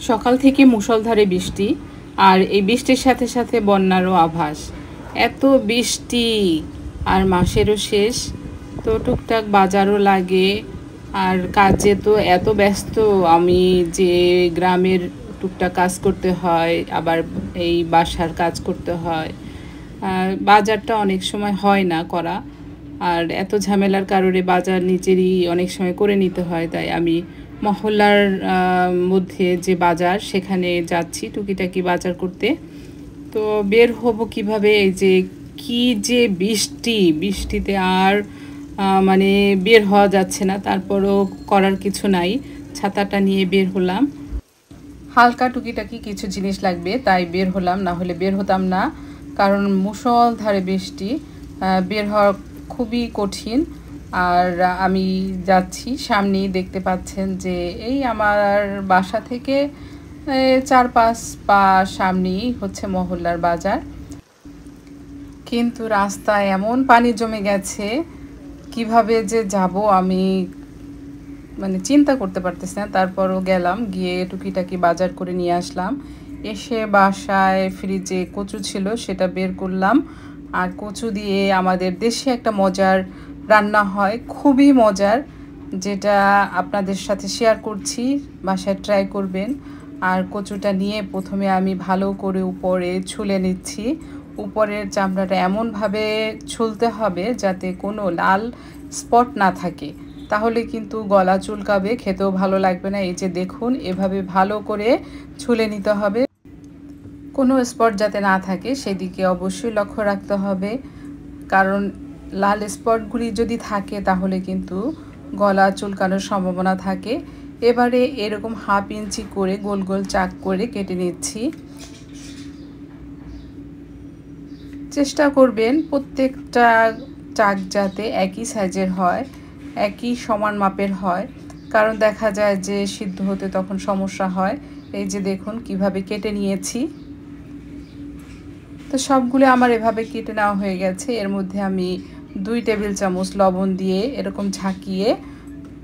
সকাল থেকে মুষলধারে বৃষ্টি, আর এই বৃষ্টির সাথে সাথে বন্যারও আভাস। এত বৃষ্টি আর মাসেরও শেষ, তো টুকটাক বাজারও লাগে। আর কাজে তো এত ব্যস্ত আমি যে গ্রামের টুকটাক কাজ করতে হয়, আবার এই বাসার কাজ করতে হয়। বাজারটা অনেক সময় হয় না করা, আর এত ঝামেলার কারণে বাজার নিজেরই অনেক সময় করে নিতে হয়। তাই আমি মহল্লার মধ্যে যে বাজার সেখানে যাচ্ছি টুকিটাকি বাজার করতে। তো বের হব কিভাবে, এই যে কি যে বৃষ্টিতে আর মানে বের হওয়া যাচ্ছে না। তারপরও করার কিছু নাই, ছাতাটা নিয়ে বের হলাম। হালকা টুকিটাকি কিছু জিনিস লাগবে তাই বের হলাম, না হলে বের হতাম না। কারণ মুষলধারে বৃষ্টি, বের হওয়া খুবই কঠিন। আর আমি যাচ্ছি, সামনেই দেখতে পাচ্ছেন যে এই আমার বাসা থেকে 4-5 পা সামনেই হচ্ছে মহল্লার বাজার। কিন্তু রাস্তায় এমন পানি জমে গেছে, কিভাবে যে যাব আমি মানে চিন্তা করতে পারতেছি না। তারপরও গেলাম, গিয়ে টুকিটাকি বাজার করে নিয়ে আসলাম। এসে বাসায় ফ্রিজে কচু ছিল, সেটা বের করলাম। আর কচু দিয়ে আমাদের দেশে একটা মজার রান্না হয়, খুবই মজার, যেটা আপনাদের সাথে শেয়ার করছি, বাসায় ট্রাই করবেন। আর কচুটা নিয়ে প্রথমে আমি ভালো করে উপরে ছুলে নিচ্ছি। উপরের চামড়াটা এমনভাবে ছুলতে হবে যাতে কোনো লাল স্পট না থাকে, তাহলে কিন্তু গলা চুলকাবে, খেতেও ভালো লাগবে না। এই যে দেখুন, এভাবে ভালো করে ছুলে নিতে হবে, কোনো স্পট যাতে না থাকে সেদিকে অবশ্যই লক্ষ্য রাখতে হবে। কারণ লাল স্পটগুলি যদি থাকে তাহলে কিন্তু গলা চুলকানোর সম্ভাবনা থাকে। এবারে এরকম 1/2 ইঞ্চি করে গোল গোল চাক করে কেটে নিচ্ছি। চেষ্টা করবেন প্রত্যেকটা চাক যাতে একই সাইজের হয়, একই সমান মাপের হয়, কারণ দেখা যায় যে সিদ্ধ হতে তখন সমস্যা হয়। এই যে দেখুন কিভাবে কেটে নিয়েছি। তো সবগুলো আমার এভাবে কেটে নেওয়া হয়ে গেছে। এর মধ্যে আমি 2 টেবিল চামচ লবণ দিয়ে এরকম ঝাঁকিয়ে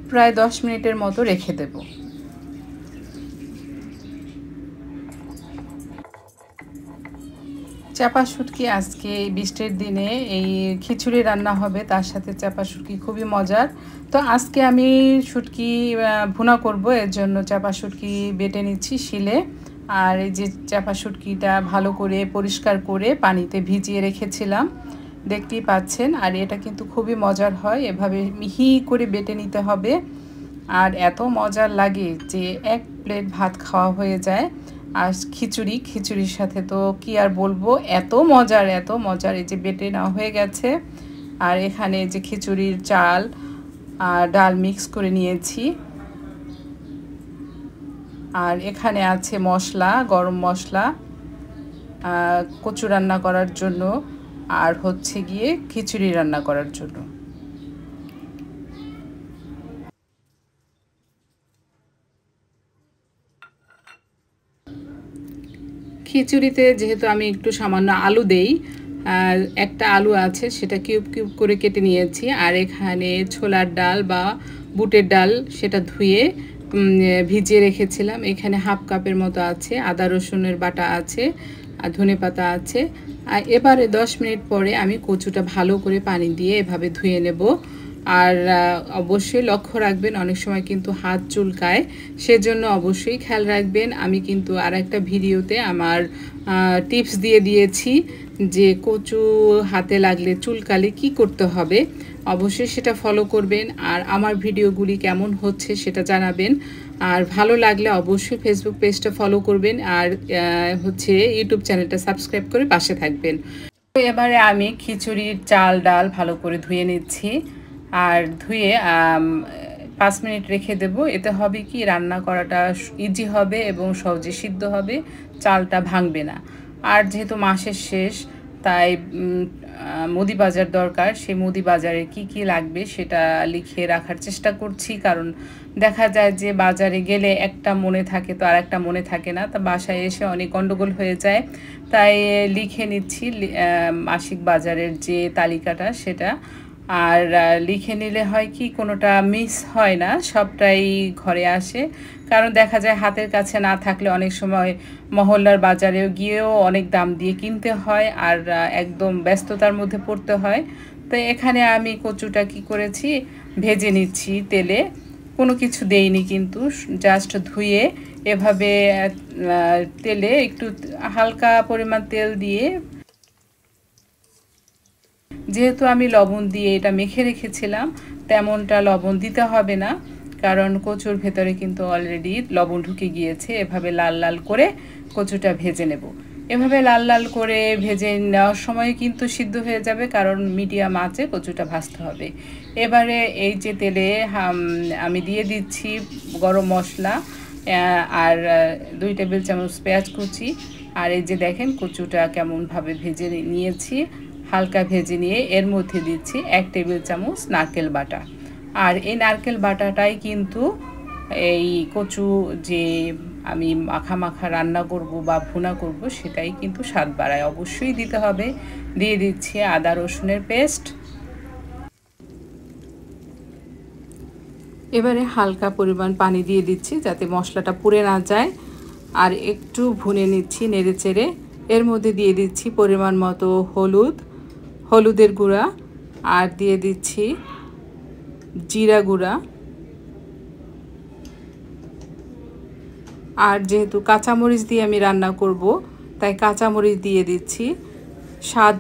প্রায় 10 মিনিটের মতো রেখে দেব। চাপা শুটকি আজকে এই বৃষ্টির দিনে এই খিচুড়ি রান্না হবে, তার সাথে চাপা শুটকি খুবই মজার। তো আজকে আমি শুটকি ভুনা করব, এর জন্য চাপা শুটকি বেটে নিচ্ছি শিলে। আর এই যে চাপা শুটকিটা ভালো করে পরিষ্কার করে পানিতে ভিজিয়ে রেখেছিলাম, দেখতেই পাচ্ছেন। আর এটা কিন্তু খুবই মজার হয়, এভাবে মিহি করে বেটে নিতে হবে। আর এত মজার লাগে যে 1 প্লেট ভাত খাওয়া হয়ে যায়। আর খিচুড়ির সাথে তো কি আর বলবো, এত মজার এত মজার। এই যে বেটে নেওয়া হয়ে গেছে, আর এখানে যে খিচুড়ির চাল আর ডাল মিক্স করে নিয়েছি। আর এখানে আছে মশলা, গরম মশলা কচু রান্না করার জন্য, আর হচ্ছে গিয়ে খিচুড়ি রান্না করার জন্য। খিচুড়িতে যেহেতু আমি একটু সামান্য আলু দেই, একটা আলু আছে সেটা কিউব কিউব করে কেটে নিয়েছি। আর এখানে ছোলার ডাল বা বুটের ডাল, সেটা ধুয়ে ভিজিয়ে রেখেছিলাম। এখানে 1/2 কাপের মতো আছে, আদা রসুনের বাটা আছে, আর ধনেপাতা আছে। আর এবারে 10 মিনিট পরে আমি কচুটা ভালো করে পানি দিয়ে এভাবে ধুয়ে নেব। আর অবশ্যই লক্ষ্য রাখবেন, অনেক সময় কিন্তু হাত চুলকায়, সেজন্য অবশ্যই খেয়াল রাখবেন। আমি কিন্তু আর একটা ভিডিওতে আমার টিপস দিয়ে দিয়েছি যে কচু হাতে লাগলে চুলকালে কি করতে হবে, অবশ্যই সেটা ফলো করবেন। আর আমার ভিডিওগুলি কেমন হচ্ছে সেটা জানাবেন। আর ভালো লাগলে অবশ্যই ফেসবুক পেজটা ফলো করবেন, আর হচ্ছে ইউটিউব চ্যানেলটা সাবস্ক্রাইব করে পাশে থাকবেন। তো এবারে আমি খিচুড়ির চাল ডাল ভালো করে ধুয়ে নিচ্ছি। আর ধুয়ে 5 মিনিট রেখে দেব। এতে হবে কি, রান্না করাটা ইজি হবে এবং সহজে সিদ্ধ হবে, চালটা ভাঙবে না। আর যেহেতু মাসের শেষ, তাই মুদি বাজার দরকার। সেই মুদি বাজারে কি কি লাগবে সেটা লিখে রাখার চেষ্টা করছি, কারণ দেখা যায় যে বাজারে গেলে একটা মনে থাকে তো আর একটা মনে থাকে না, তা বাসায় এসে অনেক গন্ডগোল হয়ে যায়। তাই লিখে নিচ্ছি মাসিক বাজারের যে তালিকাটা সেটা। আর লিখে নিলে হয় কি, কোনোটা মিস হয় না, সবটাই ঘরে আসে। কারণ দেখা যায় হাতের কাছে না থাকলে অনেক সময় মহল্লার বাজারেও গিয়েও অনেক দাম দিয়ে কিনতে হয়, আর একদম ব্যস্ততার মধ্যে পড়তে হয়। তো এখানে আমি কচুটা কি করেছি, ভেজে নিচ্ছি তেলে, কোনো কিছু দেইনি কিন্তু, জাস্ট ধুয়ে এভাবে তেলে একটু হালকা পরিমাণ তেল দিয়ে, যেহেতু আমি লবণ দিয়ে এটা মেখে রেখেছিলাম, তেমনটা লবণ দিতে হবে না, কারণ কচুর ভেতরে কিন্তু অলরেডি লবণ ঢুকে গিয়েছে। এভাবে লাল লাল করে কচুটা ভেজে নেব। এভাবে লাল লাল করে ভেজে নেওয়ার সময় কিন্তু সিদ্ধ হয়ে যাবে, কারণ মিডিয়াম আঁচে কচুটা ভাজতে হবে। এবারে এই যে তেলে আমি দিয়ে দিচ্ছি গরম মশলা আর 2 টেবিল চামচ পেঁয়াজ কুচি, আর এই যে দেখেন কচুটা কেমনভাবে ভেজে নিয়েছি। হালকা ভেজে নিয়ে এর মধ্যে দিচ্ছি 1 টেবিল চামচ নারকেল বাটা। আর এই নারকেল বাটাটাই কিন্তু এই কচু যে আমি মাখা মাখা রান্না করব বা ভুনা করব সেটাই কিন্তু স্বাদ বাড়ায়, অবশ্যই দিতে হবে। দিয়ে দিচ্ছি আদা রসুনের পেস্ট। এবারে হালকা পরিমাণ পানি দিয়ে দিচ্ছি যাতে মশলাটা পুড়ে না যায়, আর একটু ভুনে নিচ্ছি নেড়ে চেড়ে। এর মধ্যে দিয়ে দিচ্ছি পরিমাণ মতো হলুদের গুঁড়া, আর দিয়ে দিচ্ছি জিরা গুঁড়া, আর যেহেতু কাঁচামরিচ দিয়ে আমি রান্না করব তাই কাঁচামরিচ দিয়ে দিচ্ছি। স্বাদ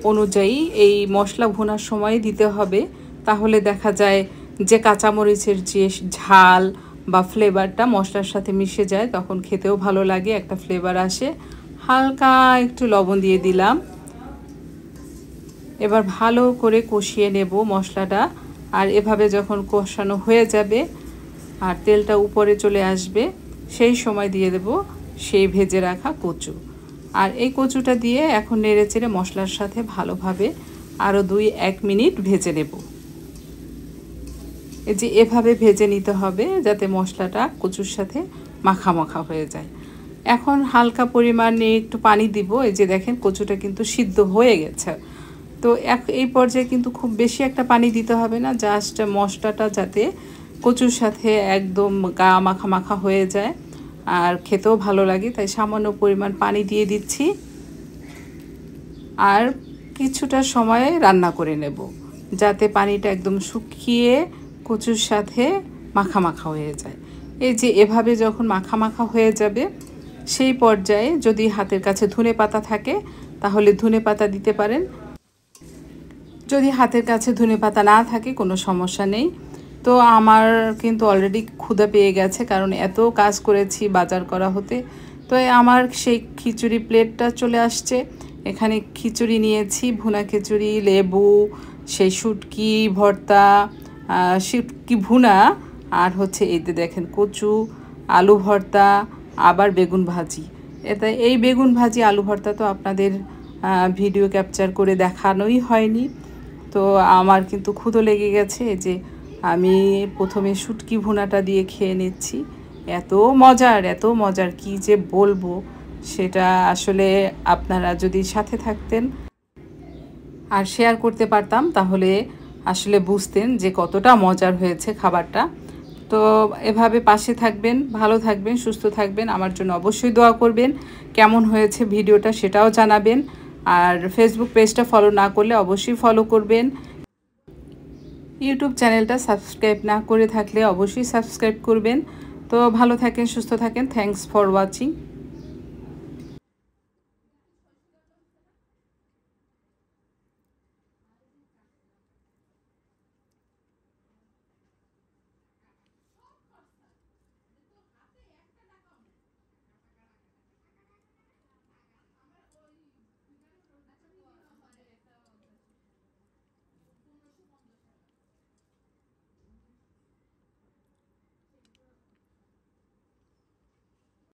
অনুযায়ী এই মশলা ভুনার সময় দিতে হবে, তাহলে দেখা যায় যে কাঁচামরিচের যে ঝাল বা ফ্লেভারটা মশলার সাথে মিশে যায়, তখন খেতেও ভালো লাগে, একটা ফ্লেভার আসে। হালকা একটু লবণ দিয়ে দিলাম। এবার ভালো করে কষিয়ে নেব মশলাটা, আর এভাবে যখন কষানো হয়ে যাবে আর তেলটা উপরে চলে আসবে, সেই সময় দিয়ে দেব সেই ভেজে রাখা কচু। আর এই কচুটা দিয়ে এখন নেড়ে চেড়ে মশলার সাথে ভালোভাবে আরও 2-1 মিনিট ভেজে নেব। এই যে এভাবে ভেজে নিতে হবে যাতে মশলাটা কচুর সাথে মাখা মাখা হয়ে যায়। এখন হালকা পরিমাণে একটু পানি দিব। এই যে দেখেন কচুটা কিন্তু সিদ্ধ হয়ে গেছে। তো এই পর্যায়ে কিন্তু খুব বেশি একটা পানি দিতে হবে না, জাস্ট মশলাটা যাতে কচুর সাথে একদম গা মাখা মাখা হয়ে যায় আর খেতেও ভালো লাগে, তাই সামান্য পরিমাণ পানি দিয়ে দিচ্ছি। আর কিছুটা সময় রান্না করে নেব যাতে পানিটা একদম শুকিয়ে কচুর সাথে মাখা মাখা হয়ে যায়। এই যে এভাবে যখন মাখা মাখা হয়ে যাবে, সেই পর্যায়ে যদি হাতের কাছে ধনেপাতা থাকে তাহলে ধনেপাতা দিতে পারেন। যদি হাতের কাছে ধনেপাতা না থাকে কোনো সমস্যা নেই। তো আমার কিন্তু অলরেডি ক্ষুধা পেয়ে গেছে, কারণ এত কাজ করেছি বাজার করা হতে। তো আমার সেই খিচুড়ি প্লেটটা চলে আসছে। এখানে খিচুড়ি নিয়েছি, ভুনা খিচুড়ি, লেবু, সেই শুটকি ভর্তা, শুটকি ভুনা, আর হচ্ছে এতে দেখেন কচু, আলু ভর্তা, আবার বেগুন ভাজি। এই বেগুন ভাজি আলু ভর্তা তো আপনাদের ভিডিও ক্যাপচার করে দেখানোই হয়নি। তো আমার কিন্তু ক্ষুধা লেগে গেছে। এই যে আমি প্রথমে শুটকি ভুনাটা দিয়ে খেয়ে নিচ্ছি। এত মজার কি যে বলবো, সেটা আসলে আপনারা যদি সাথে থাকতেন আর শেয়ার করতে পারতাম তাহলে আসলে বুঝতেন যে কতটা মজার হয়েছে খাবারটা। তো এভাবে পাশে থাকবেন, ভালো থাকবেন, সুস্থ থাকবেন, আমার জন্য অবশ্যই দোয়া করবেন। কেমন হয়েছে ভিডিওটা সেটাও জানাবেন, আর ফেসবুক পেজটা ফলো না করলে অবশ্যই ফলো করবেন। ইউটিউব চ্যানেলটা সাবস্ক্রাইব না করে থাকলে অবশ্যই সাবস্ক্রাইব করবেন। তো ভালো থাকেন, সুস্থ থাকেন। Thanks for watching.